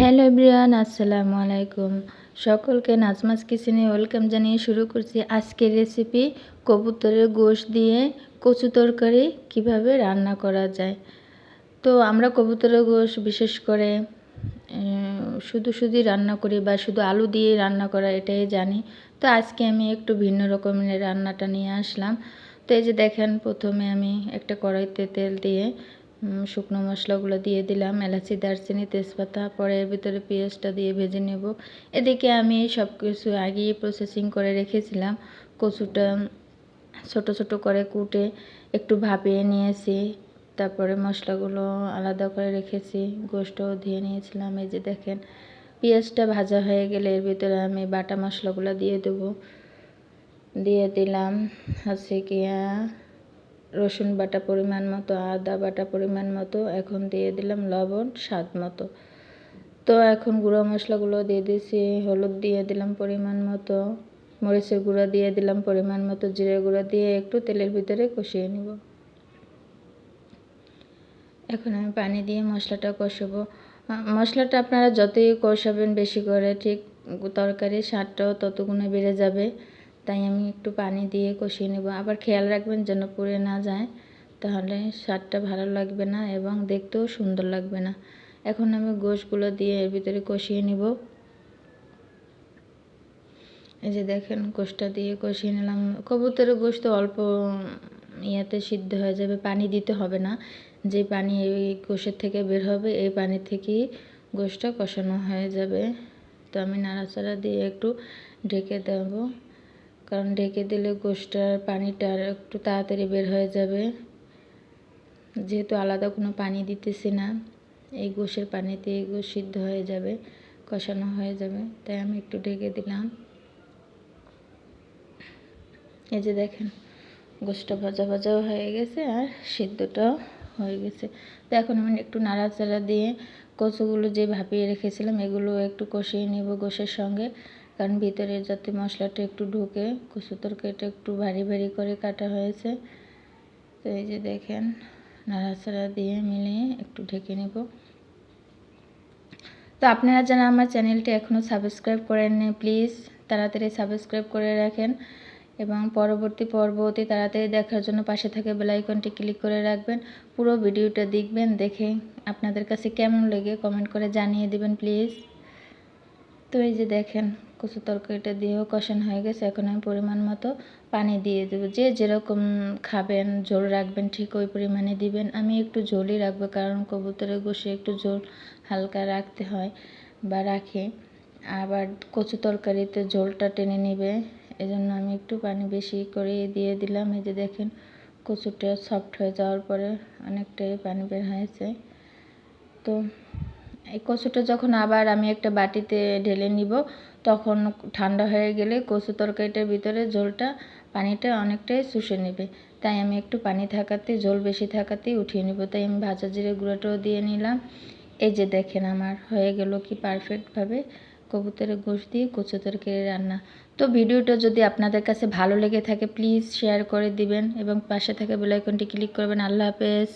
Hello everyone, আসসালামু আলাইকুম। সকলকে নাজমাস কিচেনে ওয়েলকাম জানিয়ে শুরু করছি আজকের রেসিপি কবুতরের গোশত দিয়ে কচু তরকারি কিভাবে রান্না করা যায়। তো আমরা কবুতরের গোশত বিশেষ করে শুধু রান্না করি বা শুধু আলু দিয়ে রান্না করা এটাই জানি। তো আজকে আমি একটু ভিন্ন রকমের রান্নাটা নিয়ে আসলাম। তো এই যে দেখেন, প্রথমে আমি একটা কড়াইতে তেল দিয়ে শুকনো মশলাগুলো দিয়ে দিলাম, এলাচি, দারচিনি, তেজপাতা। পরে এর ভিতরে পেঁয়াজটা দিয়ে ভেজে নেব। এদিকে আমি সব কিছু আগেই প্রসেসিং করে রেখেছিলাম। কচুটা ছোট ছোট করে কুটে একটু ভাপিয়ে নিয়েছি, তারপরে মশলাগুলো আলাদা করে রেখেছি, গোশতও ধুয়ে নিয়েছিলাম। এই যে দেখেন, পেঁয়াজটা ভাজা হয়ে গেলে এর ভিতরে আমি বাটা মশলাগুলো দিয়ে দেবো। দিয়ে দিলাম গিয়া রসুন বাটা পরিমাণ মতো, আদা বাটা পরিমাণ মতো, এখন দিয়ে দিলাম লবণ স্বাদ মতো। তো এখন গুঁড়ো মশলাগুলো দিয়ে দিয়েছি, হলুদ দিয়ে দিলাম পরিমাণ মতো, মরিচের গুঁড়া দিয়ে দিলাম পরিমাণ মতো, জিরে গুঁড়া দিয়ে একটু তেলের ভিতরে কষিয়ে নিব। এখন আমি পানি দিয়ে মশলাটা কষাবো। মশলাটা আপনারা যতই কষাবেন বেশি করে, ঠিক তরকারির স্বাদটাও ততগুণে বেড়ে যাবে। তাই আমি একটু পানি দিয়ে কষিয়ে নেব। আবার খেয়াল রাখবেন যেন পুড়ে না যায়, তাহলে স্বাদটা ভালো লাগবে না এবং দেখতেও সুন্দর লাগবে না। এখন আমি গোশতগুলো দিয়ে এর ভিতরে কষিয়ে নিব। এই যে দেখেন, গোশতটা দিয়ে কষিয়ে নিলাম। কবুতরের গোশত অল্প ইয়াতে সিদ্ধ হয়ে যাবে, পানি দিতে হবে না। যে পানি এই গোশের থেকে বের হবে, এই পানি থেকেই গোশতটা কষানো হয়ে যাবে। তো আমি নাড়াচাড়া দিয়ে একটু ঢেকে দেব, কারণ ঢেকে দিলে গোশতটার পানিটা আর একটু তাড়াতাড়ি বের হয়ে যাবে। যেহেতু আলাদা কোনো পানি দিতেছি না, এই গোশের পানিতে এই গোশ সিদ্ধ হয়ে যাবে, কষানো হয়ে যাবে। তাই আমি একটু ঢেকে দিলাম। এই যে দেখেন, গোশতটা ভাজা ভাজাও হয়ে গেছে আর সিদ্ধটাও হয়ে গেছে। তো এখন আমি একটু নাড়াচাড়া দিয়ে কচুগুলো যে ভাপিয়ে রেখেছিলাম এগুলো একটু কষিয়ে নেব গোশের সঙ্গে, কারণ ভিতরে যাতে মশলাটা একটু ঢুকে। কচু তরকারিটা একটু ভারী ভারী করে কাটা হয়েছে। তো এই যে দেখেন, নাড়াচাড়া দিয়ে মিলিয়ে একটু ঢেকে নেব। তো আপনারা যারা আমার চ্যানেলটি এখনও সাবস্ক্রাইব করেননি, প্লিজ তাড়াতাড়ি সাবস্ক্রাইব করে রাখেন এবং পরবর্তী পর্ব অতি তাড়াতাড়ি দেখার জন্য পাশে থাকা বেল আইকনটি ক্লিক করে রাখবেন। পুরো ভিডিওটা দেখবেন, দেখে আপনাদের কাছে কেমন লেগে কমেন্ট করে জানিয়ে দিবেন প্লিজ। তো এই যে দেখেন, কচু তরকারিটা দিয়েও কষানো হয়ে গেছে। এখন আমি পরিমাণ মতো পানি দিয়ে দেবো। যে যেরকম খাবেন, ঝোল রাখবেন ঠিক ওই পরিমাণে দিবেন। আমি একটু ঝোলই রাখবো, কারণ কবুতরের গোশে একটু ঝোল হালকা রাখতে হয় বা রাখে। আবার কচু তরকারিতে ঝোলটা টেনে নেবে, এজন্য আমি একটু পানি বেশি করে দিয়ে দিলাম। এই যে দেখেন, কচুটা সফট হয়ে যাওয়ার পরে অনেকটাই পানি বের হয়েছে। তো এই কচুটা যখন আবার আমি একটা বাটিতে ঢেলে নিব, তখন ঠান্ডা হয়ে গেলে কচু তরকারিটার ভিতরে ঝোলটা, পানিটা অনেকটাই শুষে নেবে। তাই আমি একটু পানি থাকাতে, ঝোল বেশি থাকাতেই উঠিয়ে নিব। তাই আমি ভাজা জিরে গুঁড়োটাও দিয়ে নিলাম। এই যে দেখেন, আমার হয়ে গেল কি পারফেক্টভাবে কবুতরের গোশত দিয়ে কচু তরকারি রান্না। তো ভিডিওটা যদি আপনাদের কাছে ভালো লেগে থাকে প্লিজ শেয়ার করে দিবেন এবং পাশে থাকা বেল আইকনটি ক্লিক করবেন। আল্লাহ হাফেজ।